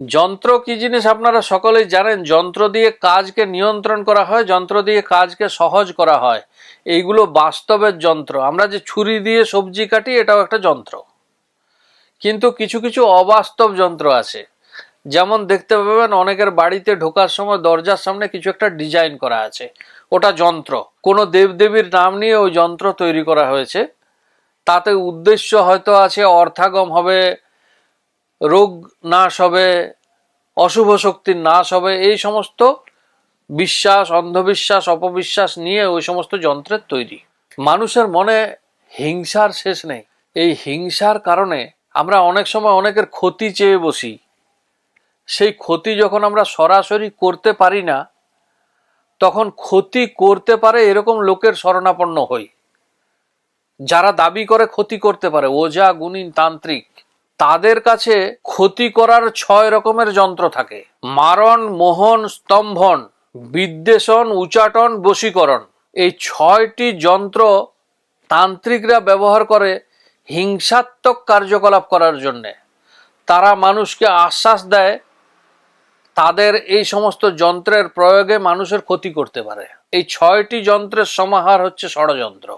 যন্ত্র কি জিনিস আপনারা সকলেই জানেন। যন্ত্র দিয়ে কাজকে নিয়ন্ত্রণ করা হয়, যন্ত্র দিয়ে কাজকে সহজ করা হয়। এইগুলো বাস্তবের যন্ত্র। আমরা যে ছুরি দিয়ে সবজি কাটি, এটাও একটা যন্ত্র। কিন্তু কিছু কিছু অবাস্তব যন্ত্র আছে। যেমন দেখতে পাবেন অনেকের বাড়িতে ঢোকার সময় দরজার সামনে কিছু একটা ডিজাইন করা আছে, ওটা যন্ত্র। কোনো দেবদেবীর নাম নিয়ে ওই যন্ত্র তৈরি করা হয়েছে। তাতে উদ্দেশ্য হয়তো আছে অর্থাগম হবে, রোগ নাশ হবে, অশুভ শক্তির নাশ হবে, এই সমস্ত বিশ্বাস, অন্ধবিশ্বাস, অপবিশ্বাস নিয়ে ওই সমস্ত যন্ত্রের তৈরি। মানুষের মনে হিংসার শেষ নেই। এই হিংসার কারণে আমরা অনেক সময় অনেকের ক্ষতি চেয়ে বসি। সেই ক্ষতি যখন আমরা সরাসরি করতে পারি না, তখন ক্ষতি করতে পারে এরকম লোকের শরণাপন্ন হই, যারা দাবি করে ক্ষতি করতে পারে, ওঝা, গুণিন, তান্ত্রিক। তাদের কাছে ক্ষতি করার 6 রকমের যন্ত্র থাকে: মারণ, মোহন, স্তম্ভন, বিদ্বেষণ, উচাটন, বশীকরণ। এই 6টি যন্ত্র তান্ত্রিকরা ব্যবহার করে হিংসাত্মক কার্যকলাপ করার জন্যে। তারা মানুষকে আশ্বাস দেয় তাদের এই সমস্ত যন্ত্রের প্রয়োগে মানুষের ক্ষতি করতে পারে। এই 6টি যন্ত্রের সমাহার হচ্ছে ষড়যন্ত্র।